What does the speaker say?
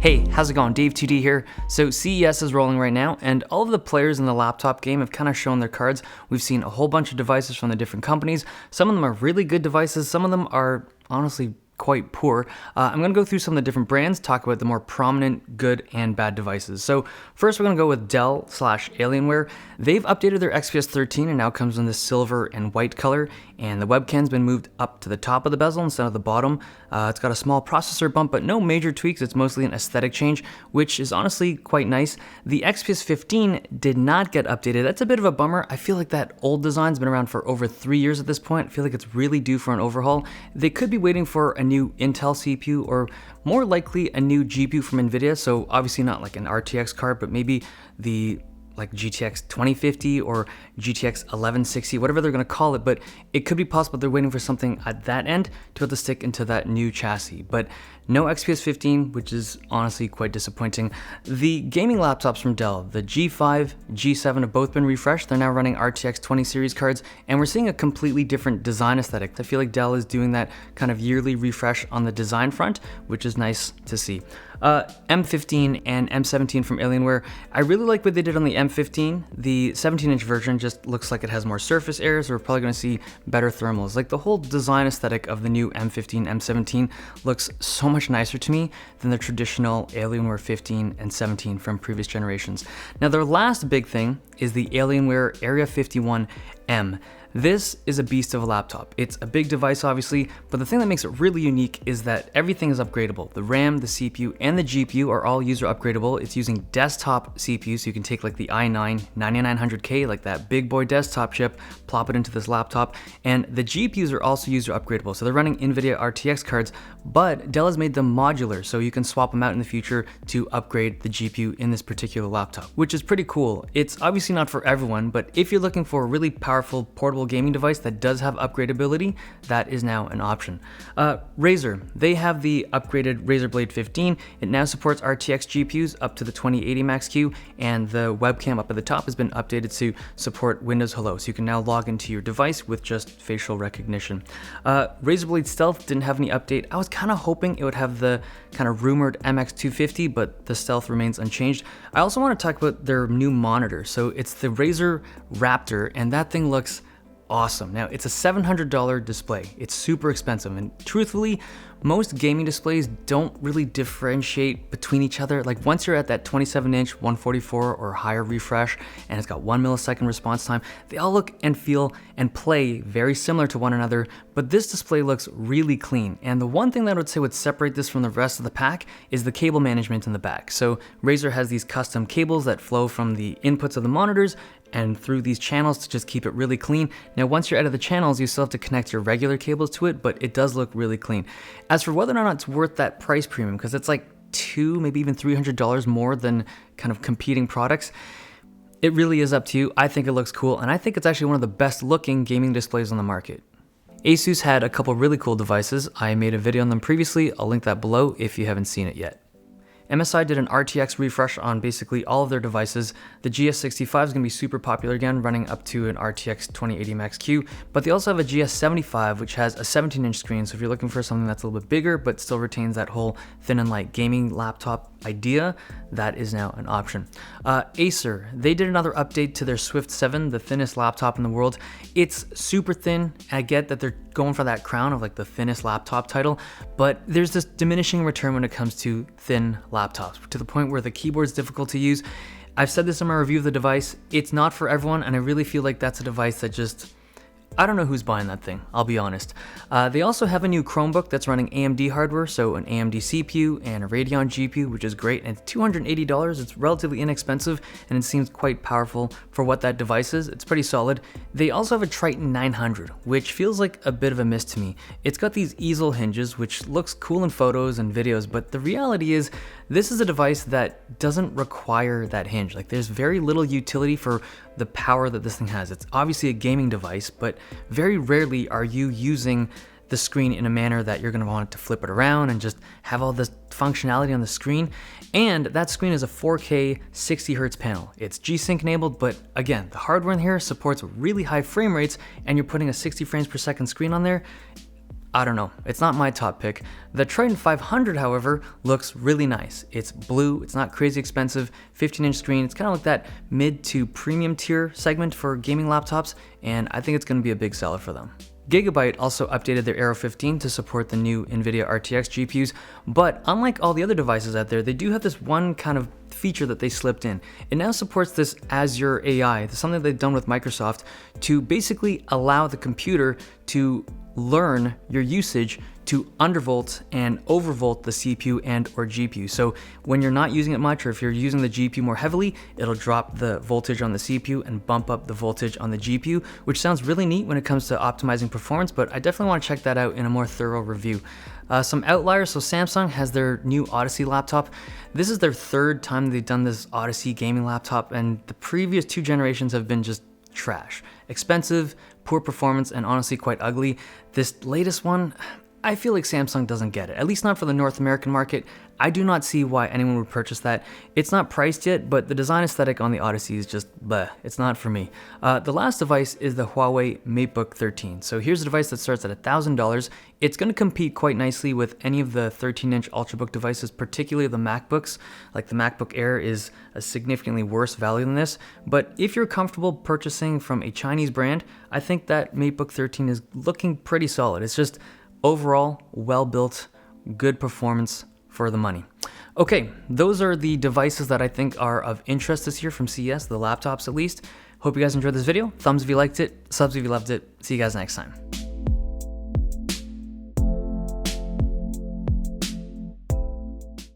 Hey, how's it going? Dave 2D here. So CES is rolling right now, and all of the players in the laptop game have kind of shown their cards. We've seen a whole bunch of devices from the different companies. Some of them are really good devices, some of them are honestly quite poor. I'm going to go through some of the different brands, talk about the more prominent good and bad devices. So first we're going to go with Dell / Alienware. They've updated their XPS 13 and now comes in this silver and white color, and the webcam's been moved up to the top of the bezel instead of the bottom. It's got a small processor bump, but no major tweaks. It's mostly an aesthetic change, which is honestly quite nice. The XPS 15 did not get updated. That's a bit of a bummer. I feel like that old design's been around for over 3 years at this point. I feel like it's really due for an overhaul. They could be waiting for a new Intel CPU or more likely a new GPU from Nvidia. So obviously not like an RTX card, but maybe the like GTX 2050 or GTX 1160, whatever they're going to call it, but it could be possible they're waiting for something at that end to be able to stick into that new chassis. But no XPS 15, which is honestly quite disappointing. The gaming laptops from Dell, the G5, G7 have both been refreshed. They're now running RTX 20 series cards, and we're seeing a completely different design aesthetic. I feel like Dell is doing that kind of yearly refresh on the design front, which is nice to see. M15 and M17 from Alienware. I really like what they did on the M15. The 17-inch version just looks like it has more surface area, so we're probably going to see better thermals. Like the whole design aesthetic of the new M15, M17 looks so much nicer to me than the traditional Alienware 15 and 17 from previous generations. Now their last big thing is the Alienware Area 51M. This is a beast of a laptop. It's a big device, obviously, but the thing that makes it really unique is that everything is upgradable. The RAM, the CPU, and the GPU are all user upgradable. It's using desktop CPU, so you can take like the i9 9900K, like that big boy desktop chip, plop it into this laptop, and the GPUs are also user upgradable. So they're running Nvidia RTX cards, but Dell has made them modular, so you can swap them out in the future to upgrade the GPU in this particular laptop, which is pretty cool. It's obviously not for everyone, but if you're looking for a really powerful portable gaming device that does have upgradability, that is now an option. Razer, they have the upgraded Razer Blade 15. It now supports RTX GPUs up to the 2080 Max-Q, and the webcam up at the top has been updated to support Windows Hello, so you can now log into your device with just facial recognition. Razer Blade Stealth didn't have any update. I was kind of hoping it would have the kind of rumored MX250, but the Stealth remains unchanged. I also want to talk about their new monitor. So it's the Razer Raptor, and that thing looks awesome. Now, it's a $700 display. It's super expensive, and truthfully, most gaming displays don't really differentiate between each other. Like once you're at that 27-inch 144 or higher refresh, and it's got 1 millisecond response time, they all look and feel and play very similar to one another, but this display looks really clean. And the one thing that I would say would separate this from the rest of the pack is the cable management in the back. So Razer has these custom cables that flow from the inputs of the monitors and through these channels to just keep it really clean. Now, once you're out of the channels, you still have to connect your regular cables to it, but it does look really clean. As for whether or not it's worth that price premium, because it's like $200, maybe even $300 more than kind of competing products, it really is up to you. I think it looks cool, and I think it's actually one of the best looking gaming displays on the market. Asus had a couple really cool devices. I made a video on them previously. I'll link that below if you haven't seen it yet. MSI did an RTX refresh on basically all of their devices. The GS65 is going to be super popular again, running up to an RTX 2080 Max-Q, but they also have a GS75, which has a 17-inch screen, so if you're looking for something that's a little bit bigger, but still retains that whole thin and light gaming laptop idea, that is now an option. Acer, they did another update to their Swift 7, the thinnest laptop in the world. It's super thin. I get that they're going for that crown of like the thinnest laptop title, but there's this diminishing return when it comes to thin laptops, to the point where the keyboard's difficult to use. I've said this in my review of the device. It's not for everyone, and I really feel like that's a device that just, I don't know who's buying that thing, I'll be honest. They also have a new Chromebook that's running AMD hardware, so an AMD CPU and a Radeon GPU, which is great, and it's $280. It's relatively inexpensive, and it seems quite powerful for what that device is. It's pretty solid. They also have a Triton 900, which feels like a bit of a miss to me. It's got these easel hinges, which looks cool in photos and videos, but the reality is this is a device that doesn't require that hinge. Like there's very little utility for the power that this thing has. It's obviously a gaming device, but very rarely are you using the screen in a manner that you're going to want to flip it around and just have all this functionality on the screen. And that screen is a 4K 60 Hz panel. It's G-Sync enabled, but again, the hardware in here supports really high frame rates, and you're putting a 60 frames per second screen on there. I don't know, it's not my top pick. The Triton 500, however, looks really nice. It's blue, it's not crazy expensive, 15-inch screen, it's kind of like that mid to premium tier segment for gaming laptops, and I think it's going to be a big seller for them. Gigabyte also updated their Aero 15 to support the new Nvidia RTX GPUs, but unlike all the other devices out there, they do have this one kind of feature that they slipped in. It now supports this Acer AI, something they've done with Microsoft, to basically allow the computer to learn your usage to undervolt and overvolt the CPU and or GPU. So when you're not using it much, or if you're using the GPU more heavily, it'll drop the voltage on the CPU and bump up the voltage on the GPU, which sounds really neat when it comes to optimizing performance, but I definitely want to check that out in a more thorough review. Some outliers, so Samsung has their new Odyssey laptop. This is their third time they've done this Odyssey gaming laptop, and the previous 2 generations have been just trash. Expensive, poor performance, and honestly quite ugly. This latest one, I feel like Samsung doesn't get it, at least not for the North American market. I do not see why anyone would purchase that. It's not priced yet, but the design aesthetic on the Odyssey is just bleh, it's not for me. The last device is the Huawei Matebook 13. So here's a device that starts at $1,000. It's going to compete quite nicely with any of the 13-inch ultrabook devices, particularly the MacBooks. Like the MacBook Air is a significantly worse value than this, but if you're comfortable purchasing from a Chinese brand, I think that Matebook 13 is looking pretty solid. It's just overall well-built, good performance for the money. Okay, those are the devices that I think are of interest this year from CES, the laptops at least. Hope you guys enjoyed this video. Thumbs if you liked it, subs if you loved it. See you guys next time.